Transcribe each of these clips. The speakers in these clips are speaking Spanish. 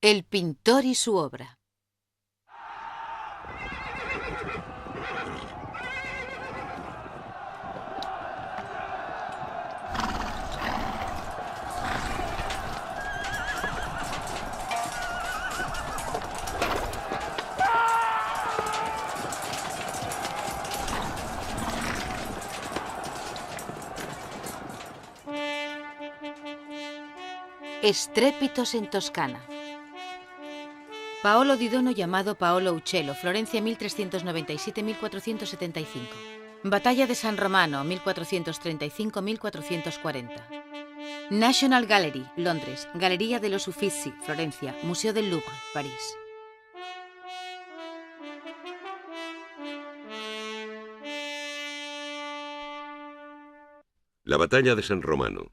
El pintor y su obra. Estrépitos en Toscana. Paolo di Dono, llamado Paolo Uccello, Florencia 1397-1475. Batalla de San Romano, 1435-1440. National Gallery, Londres. Galería de los Uffizi, Florencia. Museo del Louvre, París. La batalla de San Romano.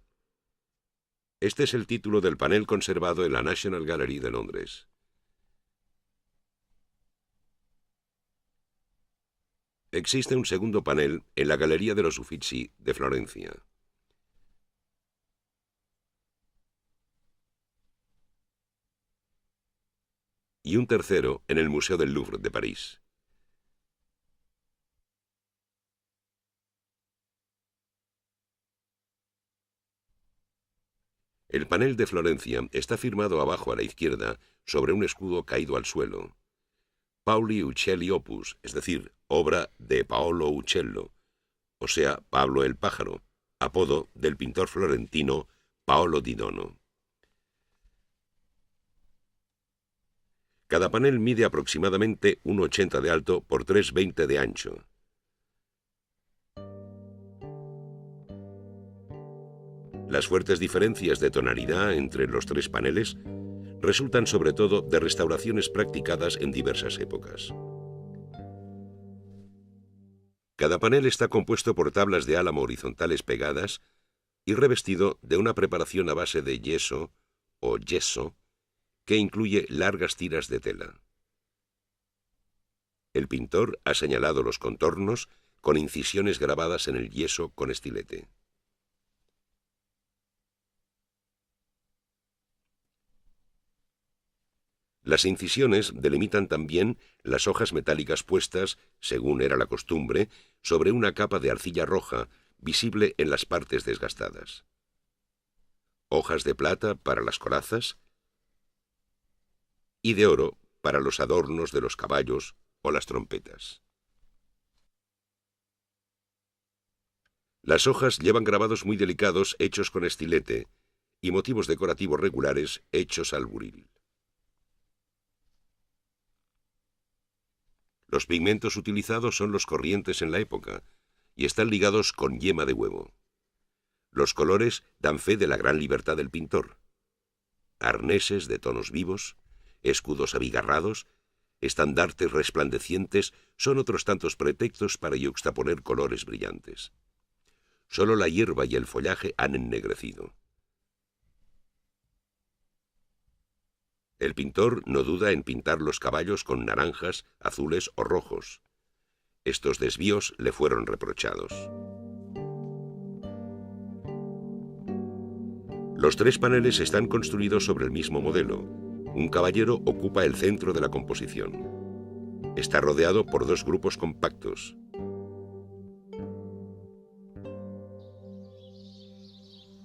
Este es el título del panel conservado en la National Gallery de Londres. Existe un segundo panel en la Galería de los Uffizi de Florencia. Y un tercero en el Museo del Louvre de París. El panel de Florencia está firmado abajo a la izquierda sobre un escudo caído al suelo. Pauli Uccelli Opus, es decir, obra de Paolo Uccello, o sea, Pablo el Pájaro, apodo del pintor florentino Paolo di Dono. Cada panel mide aproximadamente 1,80 de alto por 3,20 de ancho. Las fuertes diferencias de tonalidad entre los tres paneles resultan sobre todo de restauraciones practicadas en diversas épocas. Cada panel está compuesto por tablas de álamo horizontales pegadas y revestido de una preparación a base de yeso o yeso que incluye largas tiras de tela. El pintor ha señalado los contornos con incisiones grabadas en el yeso con estilete. Las incisiones delimitan también las hojas metálicas puestas, según era la costumbre, sobre una capa de arcilla roja, visible en las partes desgastadas. Hojas de plata para las corazas y de oro para los adornos de los caballos o las trompetas. Las hojas llevan grabados muy delicados hechos con estilete y motivos decorativos regulares hechos al buril. Los pigmentos utilizados son los corrientes en la época y están ligados con yema de huevo. Los colores dan fe de la gran libertad del pintor. Arneses de tonos vivos, escudos abigarrados, estandartes resplandecientes son otros tantos pretextos para yuxtaponer colores brillantes. Solo la hierba y el follaje han ennegrecido. El pintor no duda en pintar los caballos con naranjas, azules o rojos. Estos desvíos le fueron reprochados. Los tres paneles están construidos sobre el mismo modelo. Un caballero ocupa el centro de la composición. Está rodeado por dos grupos compactos.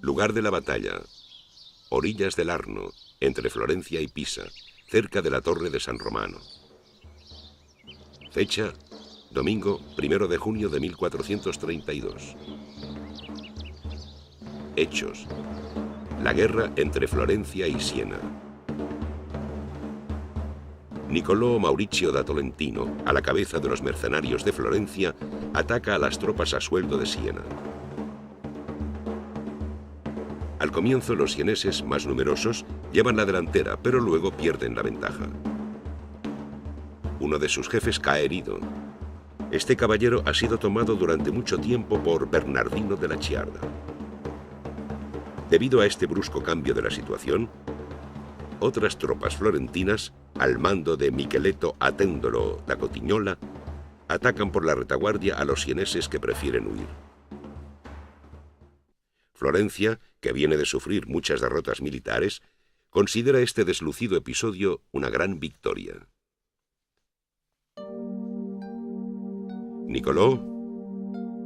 Lugar de la batalla. Orillas del Arno, entre Florencia y Pisa, cerca de la Torre de San Romano. Fecha: domingo 1 de junio de 1432. Hechos: la guerra entre Florencia y Siena. Niccolò Maurizio da Tolentino, a la cabeza de los mercenarios de Florencia, ataca a las tropas a sueldo de Siena. Al comienzo los sieneses más numerosos llevan la delantera, pero luego pierden la ventaja. Uno de sus jefes cae herido. Este caballero ha sido tomado durante mucho tiempo por Bernardino de la Chiarda. Debido a este brusco cambio de la situación, otras tropas florentinas, al mando de Micheletto Attendolo da Cotignola, atacan por la retaguardia a los sieneses que prefieren huir. Florencia, que viene de sufrir muchas derrotas militares, considera este deslucido episodio una gran victoria. Niccolò,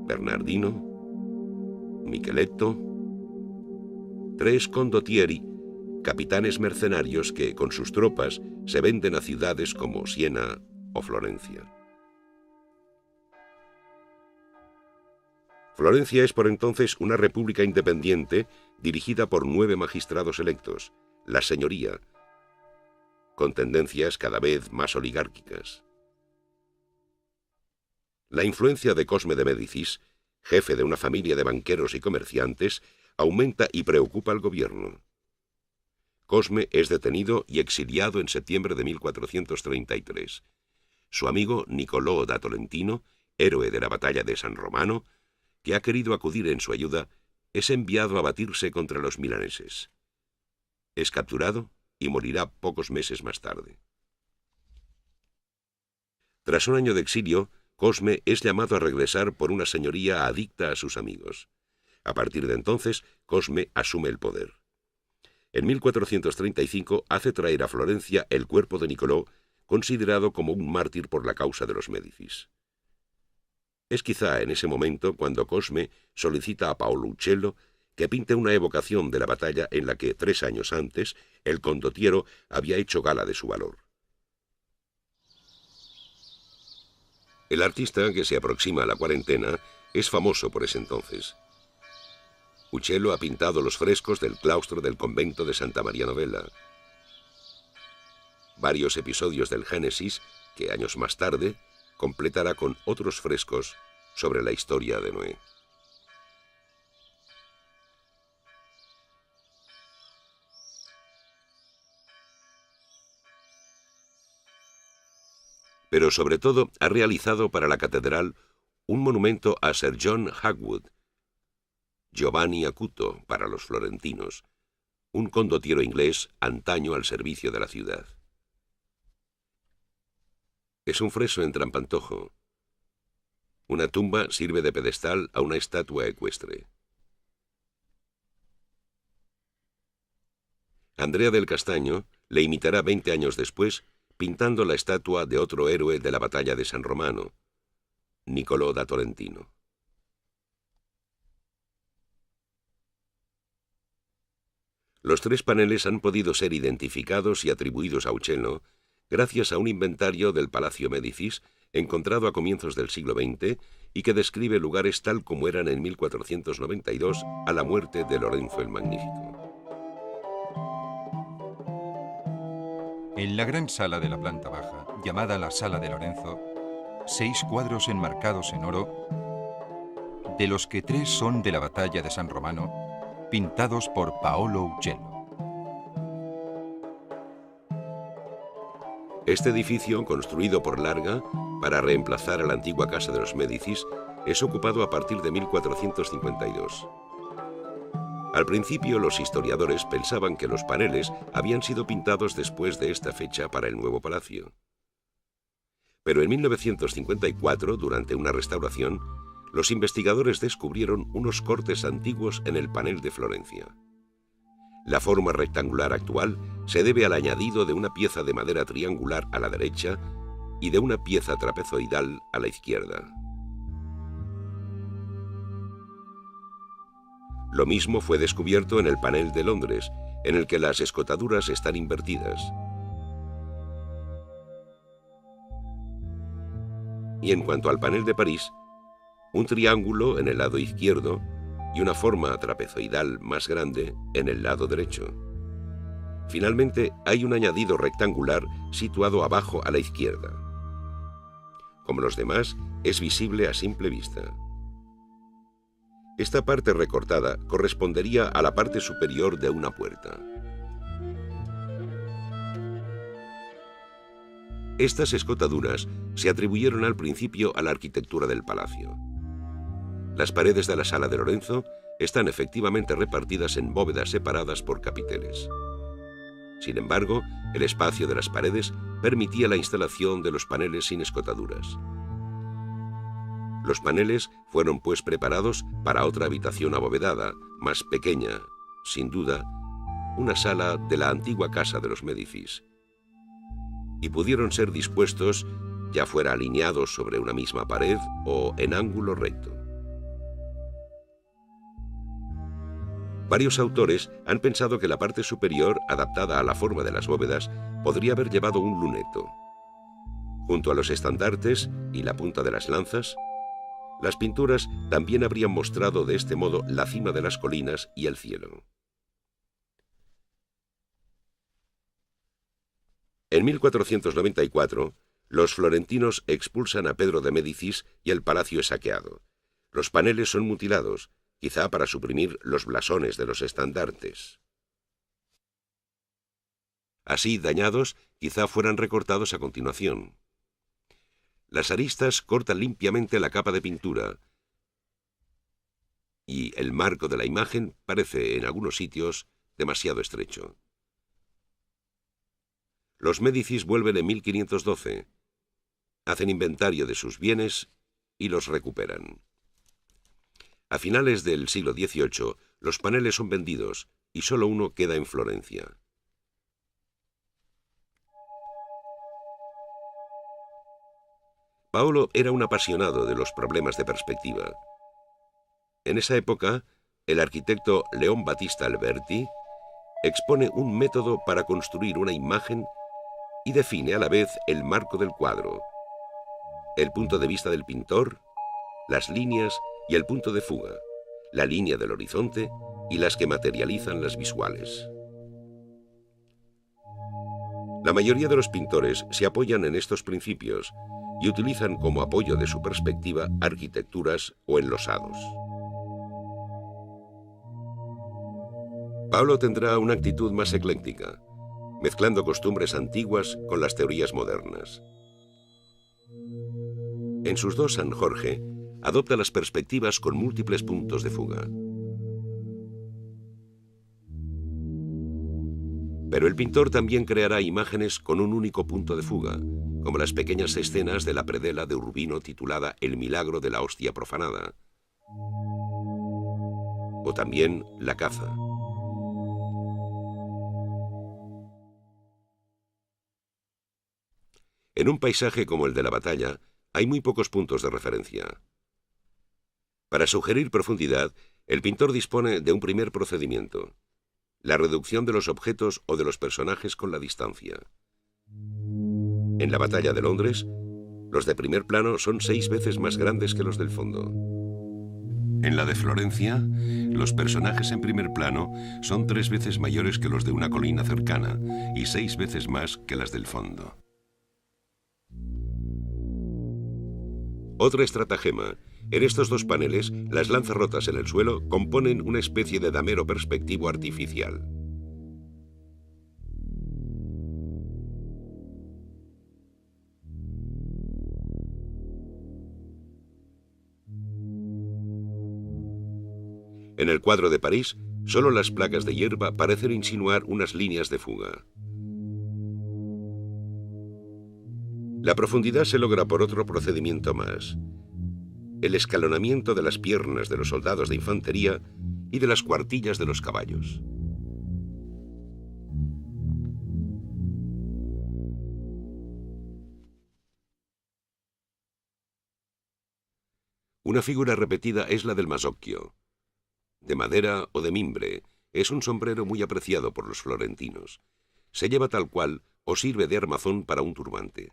Bernardino, Micheletto, 3 condottieri, capitanes mercenarios que con sus tropas se venden a ciudades como Siena o Florencia. Florencia es por entonces una república independiente dirigida por 9 magistrados electos, la señoría, con tendencias cada vez más oligárquicas. La influencia de Cosme de Médicis, jefe de una familia de banqueros y comerciantes, aumenta y preocupa al gobierno. Cosme es detenido y exiliado en septiembre de 1433. Su amigo Niccolò da Tolentino, héroe de la batalla de San Romano, que ha querido acudir en su ayuda, es enviado a batirse contra los milaneses. Es capturado y morirá pocos meses más tarde. Tras un año de exilio, Cosme es llamado a regresar por una señoría adicta a sus amigos. A partir de entonces, Cosme asume el poder. En 1435 hace traer a Florencia el cuerpo de Niccolò, considerado como un mártir por la causa de los Médicis. Es quizá en ese momento cuando Cosme solicita a Paolo Uccello que pinte una evocación de la batalla en la que 3 años antes el condottiero había hecho gala de su valor. El artista, que se aproxima a la cuarentena, es famoso por ese entonces. Uccello ha pintado los frescos del claustro del convento de Santa María Novella. Varios episodios del Génesis, que años más tarde completará con otros frescos sobre la historia de Noé. Pero sobre todo ha realizado para la catedral un monumento a Sir John Hagwood, Giovanni Acuto para los florentinos, un condottiero inglés antaño al servicio de la ciudad. Es un fresco en trampantojo. Una tumba sirve de pedestal a una estatua ecuestre. Andrea del Castaño le imitará 20 años después, pintando la estatua de otro héroe de la batalla de San Romano, Niccolò da Tolentino. Los 3 paneles han podido ser identificados y atribuidos a Uccello gracias a un inventario del Palacio Médicis encontrado a comienzos del siglo XX y que describe lugares tal como eran en 1492 a la muerte de Lorenzo el Magnífico. En la gran sala de la planta baja, llamada la Sala de Lorenzo, 6 cuadros enmarcados en oro, de los que 3 son de la batalla de San Romano, pintados por Paolo Uccello. Este edificio, construido por Larga para reemplazar a la antigua casa de los Médicis, es ocupado a partir de 1452. Al principio, los historiadores pensaban que los paneles habían sido pintados después de esta fecha para el nuevo palacio. Pero en 1954, durante una restauración, los investigadores descubrieron unos cortes antiguos en el panel de Florencia. La forma rectangular actual se debe al añadido de una pieza de madera triangular a la derecha y de una pieza trapezoidal a la izquierda. Lo mismo fue descubierto en el panel de Londres, en el que las escotaduras están invertidas. Y en cuanto al panel de París, un triángulo en el lado izquierdo y una forma trapezoidal más grande en el lado derecho. Finalmente, hay un añadido rectangular situado abajo a la izquierda. Como los demás, es visible a simple vista. Esta parte recortada correspondería a la parte superior de una puerta. Estas escotaduras se atribuyeron al principio a la arquitectura del palacio. Las paredes de la Sala de Lorenzo están efectivamente repartidas en bóvedas separadas por capiteles. Sin embargo, el espacio de las paredes permitía la instalación de los paneles sin escotaduras. Los paneles fueron pues preparados para otra habitación abovedada, más pequeña, sin duda, una sala de la antigua casa de los Médicis, y pudieron ser dispuestos ya fuera alineados sobre una misma pared o en ángulo recto. Varios autores han pensado que la parte superior, adaptada a la forma de las bóvedas, podría haber llevado un luneto. Junto a los estandartes y la punta de las lanzas, las pinturas también habrían mostrado de este modo la cima de las colinas y el cielo. En 1494, los florentinos expulsan a Pedro de Médicis y el palacio es saqueado. Los paneles son mutilados, quizá para suprimir los blasones de los estandartes. Así, dañados, quizá fueran recortados a continuación. Las aristas cortan limpiamente la capa de pintura y el marco de la imagen parece, en algunos sitios, demasiado estrecho. Los Médicis vuelven en 1512, hacen inventario de sus bienes y los recuperan. A finales del siglo XVIII, los paneles son vendidos y solo uno queda en Florencia. Paolo era un apasionado de los problemas de perspectiva. En esa época, el arquitecto León Battista Alberti expone un método para construir una imagen y define a la vez el marco del cuadro, el punto de vista del pintor, las líneas y el punto de fuga, la línea del horizonte y las que materializan las visuales. La mayoría de los pintores se apoyan en estos principios y utilizan como apoyo de su perspectiva arquitecturas o enlosados. Paolo tendrá una actitud más ecléctica, mezclando costumbres antiguas con las teorías modernas. En sus dos San Jorge, adopta las perspectivas con múltiples puntos de fuga. Pero el pintor también creará imágenes con un único punto de fuga, como las pequeñas escenas de la predela de Urbino titulada El milagro de la hostia profanada, o también La caza. En un paisaje como el de la batalla, hay muy pocos puntos de referencia. Para sugerir profundidad, el pintor dispone de un primer procedimiento: la reducción de los objetos o de los personajes con la distancia. En la batalla de Londres, los de primer plano son 6 veces más grandes que los del fondo. En la de Florencia, los personajes en primer plano son 3 veces mayores que los de una colina cercana y 6 veces más que las del fondo. Otra estratagema: en estos dos paneles, las lanzas rotas en el suelo componen una especie de damero perspectivo artificial. En el cuadro de París, solo las placas de hierba parecen insinuar unas líneas de fuga. La profundidad se logra por otro procedimiento más: el escalonamiento de las piernas de los soldados de infantería y de las cuartillas de los caballos. Una figura repetida es la del masocchio. De madera o de mimbre, es un sombrero muy apreciado por los florentinos. Se lleva tal cual o sirve de armazón para un turbante.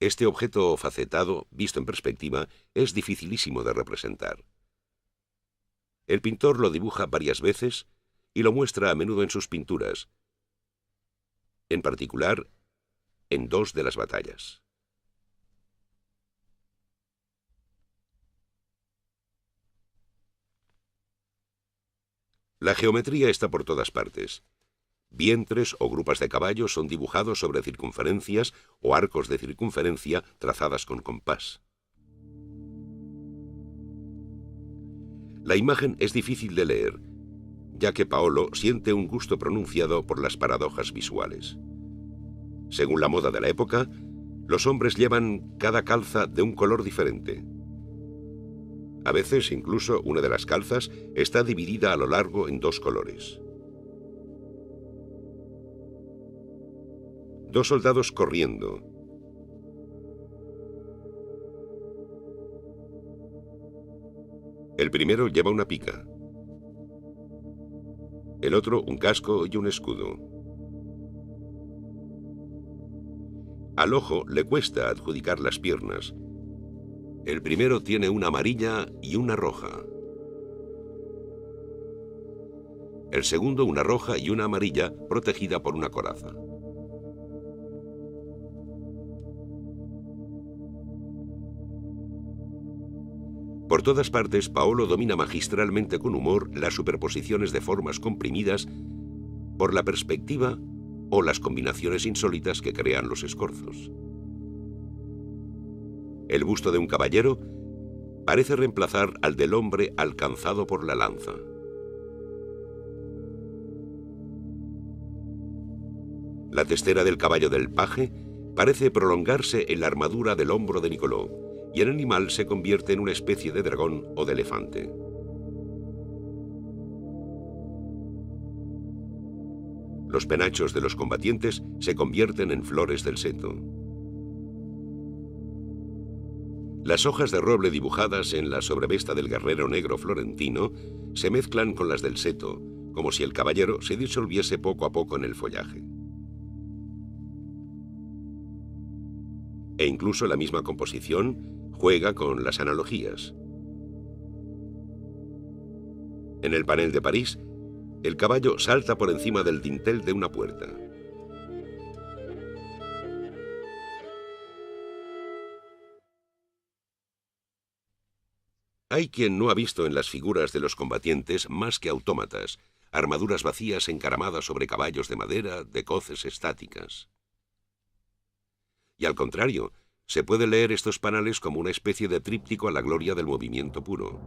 Este objeto facetado, visto en perspectiva, es dificilísimo de representar. El pintor lo dibuja varias veces y lo muestra a menudo en sus pinturas, en particular en 2 de las batallas. La geometría está por todas partes. Vientres o grupas de caballos son dibujados sobre circunferencias o arcos de circunferencia trazadas con compás. La imagen es difícil de leer, ya que Paolo siente un gusto pronunciado por las paradojas visuales. Según la moda de la época, los hombres llevan cada calza de un color diferente. A veces, incluso, una de las calzas está dividida a lo largo en 2 colores. Dos soldados corriendo. El primero lleva una pica. El otro un casco y un escudo. Al ojo le cuesta adjudicar las piernas. El primero tiene una amarilla y una roja. El segundo una roja y una amarilla protegida por una coraza. Por todas partes, Paolo domina magistralmente con humor las superposiciones de formas comprimidas por la perspectiva o las combinaciones insólitas que crean los escorzos. El busto de un caballero parece reemplazar al del hombre alcanzado por la lanza. La testera del caballo del paje parece prolongarse en la armadura del hombro de Nicolò, y el animal se convierte en una especie de dragón o de elefante. Los penachos de los combatientes se convierten en flores del seto. Las hojas de roble dibujadas en la sobrevesta del guerrero negro florentino se mezclan con las del seto, como si el caballero se disolviese poco a poco en el follaje. E incluso la misma composición juega con las analogías. En el panel de París, el caballo salta por encima del dintel de una puerta. Hay quien no ha visto en las figuras de los combatientes más que autómatas, armaduras vacías encaramadas sobre caballos de madera, de coces estáticas. Y al contrario, se puede leer estos panales como una especie de tríptico a la gloria del movimiento puro.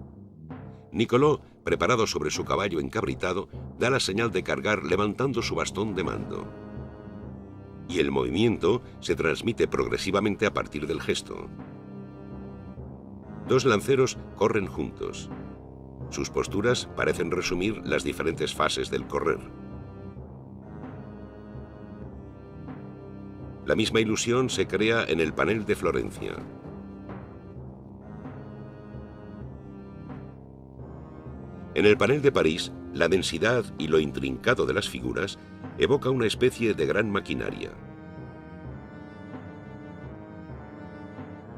Nicolò, preparado sobre su caballo encabritado, da la señal de cargar levantando su bastón de mando. Y el movimiento se transmite progresivamente a partir del gesto. Dos lanceros corren juntos. Sus posturas parecen resumir las diferentes fases del correr. La misma ilusión se crea en el panel de Florencia. En el panel de París, la densidad y lo intrincado de las figuras evoca una especie de gran maquinaria.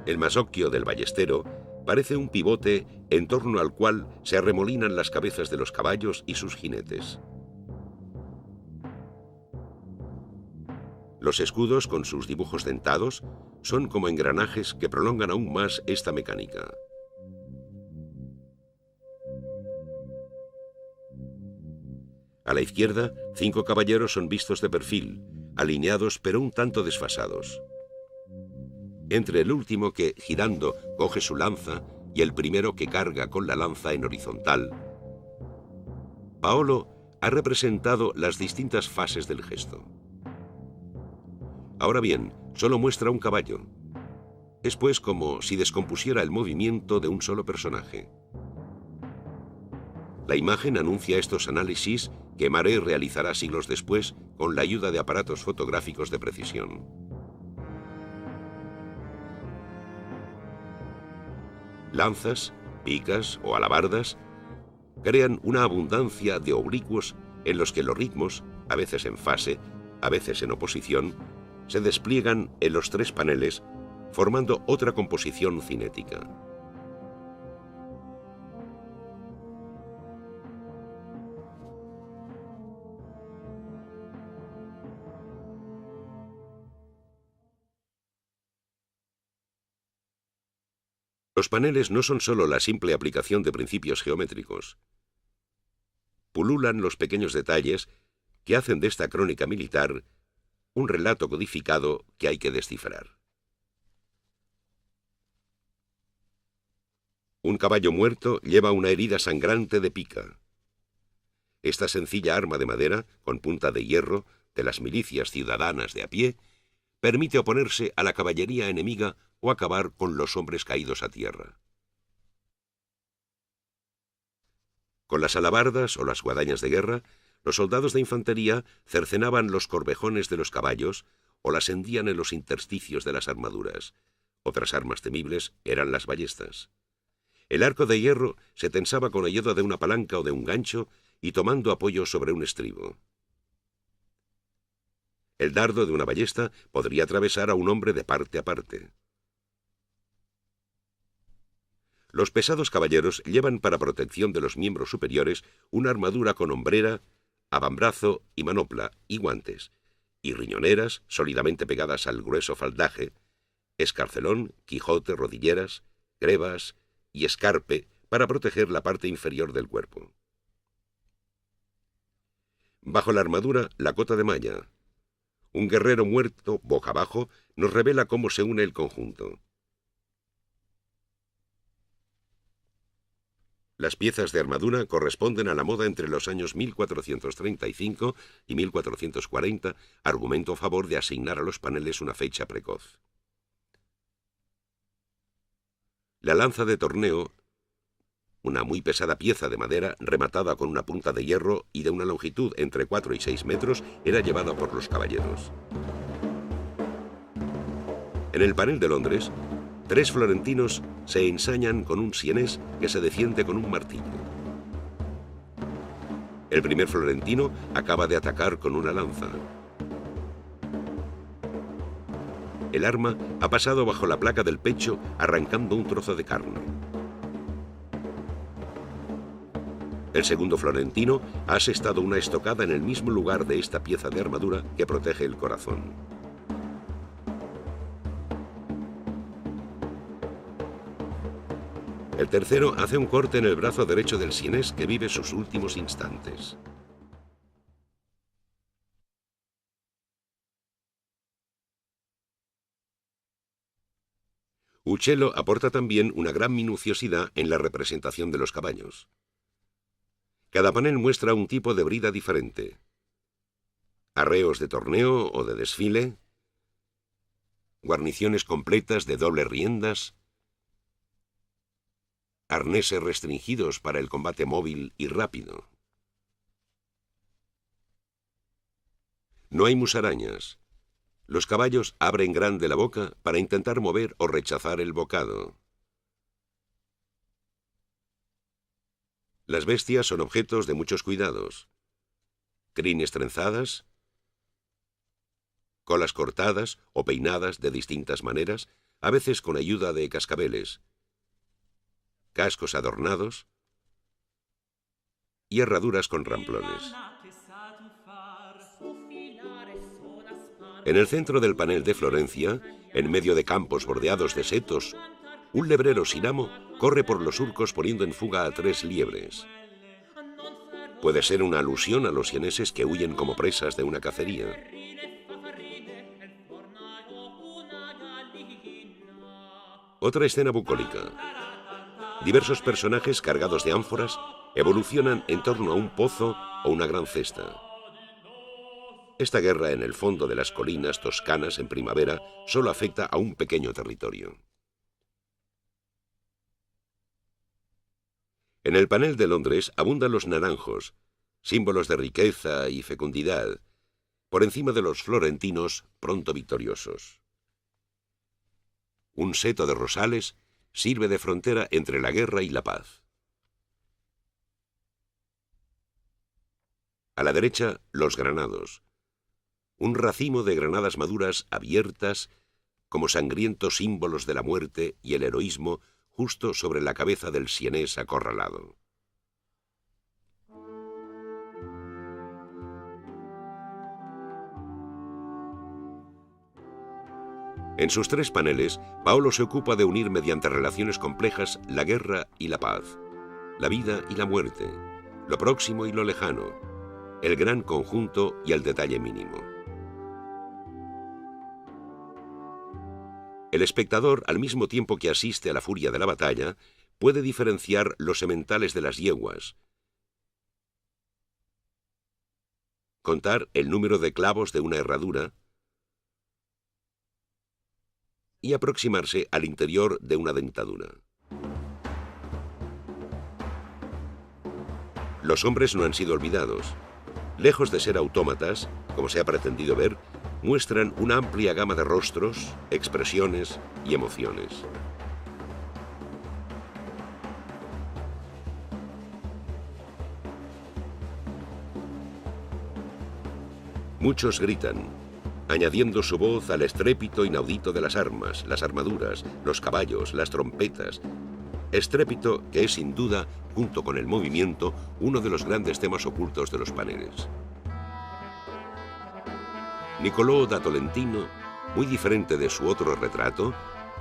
El masocchio del ballestero parece un pivote en torno al cual se arremolinan las cabezas de los caballos y sus jinetes. Los escudos, con sus dibujos dentados, son como engranajes que prolongan aún más esta mecánica. A la izquierda, 5 caballeros son vistos de perfil, alineados pero un tanto desfasados. Entre el último que, girando, coge su lanza y el primero que carga con la lanza en horizontal, Paolo ha representado las distintas fases del gesto. Ahora bien, solo muestra un caballo. Es pues como si descompusiera el movimiento de un solo personaje. La imagen anuncia estos análisis que Maré realizará siglos después con la ayuda de aparatos fotográficos de precisión. Lanzas, picas o alabardas crean una abundancia de oblicuos en los que los ritmos, a veces en fase, a veces en oposición, se despliegan en los 3 paneles, formando otra composición cinética. Los paneles no son solo la simple aplicación de principios geométricos. Pululan los pequeños detalles que hacen de esta crónica militar un relato codificado que hay que descifrar. Un caballo muerto lleva una herida sangrante de pica. Esta sencilla arma de madera, con punta de hierro, de las milicias ciudadanas de a pie, permite oponerse a la caballería enemiga o acabar con los hombres caídos a tierra. Con las alabardas o las guadañas de guerra, los soldados de infantería cercenaban los corvejones de los caballos o las hendían en los intersticios de las armaduras. Otras armas temibles eran las ballestas. El arco de hierro se tensaba con ayuda de una palanca o de un gancho y tomando apoyo sobre un estribo. El dardo de una ballesta podría atravesar a un hombre de parte a parte. Los pesados caballeros llevan para protección de los miembros superiores una armadura con hombrera, avambrazo y manopla y guantes, y riñoneras sólidamente pegadas al grueso faldaje, escarcelón, quijote, rodilleras, grebas y escarpe para proteger la parte inferior del cuerpo. Bajo la armadura, la cota de malla. Un guerrero muerto boca abajo nos revela cómo se une el conjunto. Las piezas de armadura corresponden a la moda entre los años 1435 y 1440, argumento a favor de asignar a los paneles una fecha precoz. La lanza de torneo, una muy pesada pieza de madera rematada con una punta de hierro y de una longitud entre 4 y 6 metros, era llevada por los caballeros. En el panel de Londres, 3 florentinos se ensañan con un sienés que se defiende con un martillo. El primer florentino acaba de atacar con una lanza. El arma ha pasado bajo la placa del pecho arrancando un trozo de carne. El segundo florentino ha asestado una estocada en el mismo lugar de esta pieza de armadura que protege el corazón. El tercero hace un corte en el brazo derecho del sienés que vive sus últimos instantes. Uccello aporta también una gran minuciosidad en la representación de los caballos. Cada panel muestra un tipo de brida diferente. Arreos de torneo o de desfile, guarniciones completas de dobles riendas, arneses restringidos para el combate móvil y rápido. No hay musarañas. Los caballos abren grande la boca para intentar mover o rechazar el bocado. Las bestias son objetos de muchos cuidados. Crines trenzadas, colas cortadas o peinadas de distintas maneras, a veces con ayuda de cascabeles, cascos adornados y herraduras con ramplones. En el centro del panel de Florencia, en medio de campos bordeados de setos, un lebrero sin amo corre por los surcos poniendo en fuga a 3 liebres. Puede ser una alusión a los sieneses que huyen como presas de una cacería. Otra escena bucólica. Diversos personajes cargados de ánforas evolucionan en torno a un pozo o una gran cesta. Esta guerra en el fondo de las colinas toscanas en primavera solo afecta a un pequeño territorio. En el panel de Londres abundan los naranjos, símbolos de riqueza y fecundidad, por encima de los florentinos pronto victoriosos. Un seto de rosales sirve de frontera entre la guerra y la paz. A la derecha, los granados. Un racimo de granadas maduras abiertas como sangrientos símbolos de la muerte y el heroísmo justo sobre la cabeza del sienés acorralado. En sus 3 paneles, Paolo se ocupa de unir mediante relaciones complejas la guerra y la paz, la vida y la muerte, lo próximo y lo lejano, el gran conjunto y el detalle mínimo. El espectador, al mismo tiempo que asiste a la furia de la batalla, puede diferenciar los sementales de las yeguas, contar el número de clavos de una herradura y aproximarse al interior de una dentadura. Los hombres no han sido olvidados. Lejos de ser autómatas, como se ha pretendido ver, muestran una amplia gama de rostros, expresiones y emociones. Muchos gritan, añadiendo su voz al estrépito inaudito de las armas, las armaduras, los caballos, las trompetas. Estrépito que es sin duda, junto con el movimiento, uno de los grandes temas ocultos de los paneles. Niccolò da Tolentino, muy diferente de su otro retrato,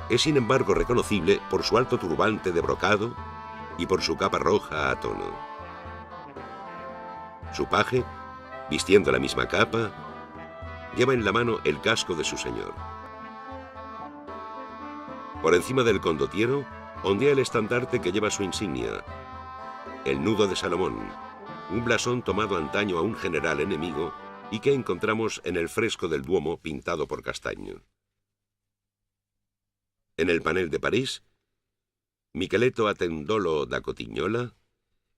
es sin embargo reconocible por su alto turbante de brocado y por su capa roja a tono. Su paje, vistiendo la misma capa, lleva en la mano el casco de su señor. Por encima del condottiero ondea el estandarte que lleva su insignia, el nudo de Salomón, un blasón tomado antaño a un general enemigo y que encontramos en el fresco del Duomo pintado por Castaño. En el panel de París, Micheletto Attendolo da Cotignola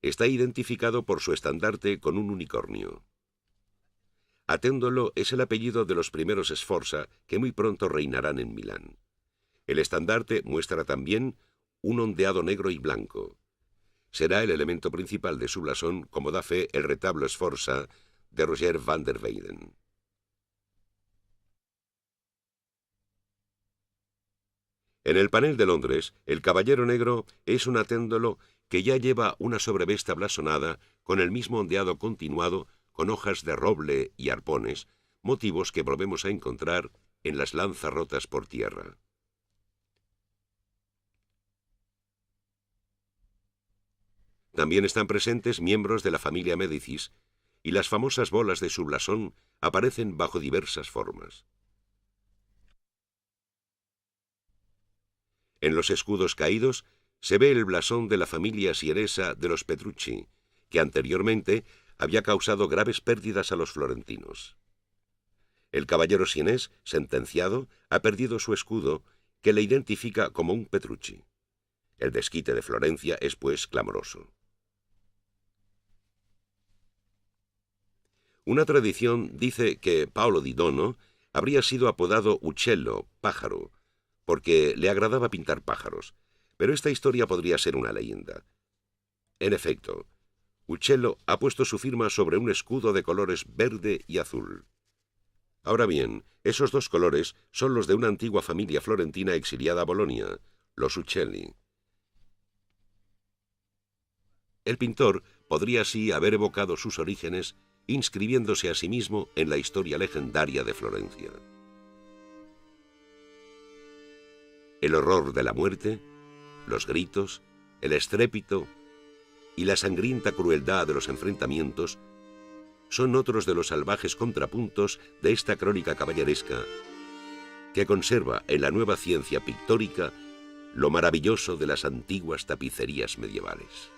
está identificado por su estandarte con un unicornio. Attendolo es el apellido de los primeros Sforza que muy pronto reinarán en Milán. El estandarte muestra también un ondeado negro y blanco. Será el elemento principal de su blasón, como da fe el retablo Sforza de Roger van der Weyden. En el panel de Londres, el caballero negro es un Attendolo que ya lleva una sobrevesta blasonada con el mismo ondeado continuado con hojas de roble y arpones, motivos que volvemos a encontrar en las lanzas rotas por tierra. También están presentes miembros de la familia Médicis, y las famosas bolas de su blasón aparecen bajo diversas formas. En los escudos caídos se ve el blasón de la familia sienesa de los Petrucci, que anteriormente había causado graves pérdidas a los florentinos. El caballero sienés, sentenciado, ha perdido su escudo, que le identifica como un Petrucci. El desquite de Florencia es, pues, clamoroso. Una tradición dice que Paolo di Dono habría sido apodado Uccello, pájaro, porque le agradaba pintar pájaros, pero esta historia podría ser una leyenda. En efecto, Uccello ha puesto su firma sobre un escudo de colores verde y azul. Ahora bien, esos dos colores son los de una antigua familia florentina exiliada a Bolonia, los Uccelli. El pintor podría así haber evocado sus orígenes inscribiéndose a sí mismo en la historia legendaria de Florencia. El horror de la muerte, los gritos, el estrépito y la sangrienta crueldad de los enfrentamientos son otros de los salvajes contrapuntos de esta crónica caballeresca que conserva en la nueva ciencia pictórica lo maravilloso de las antiguas tapicerías medievales.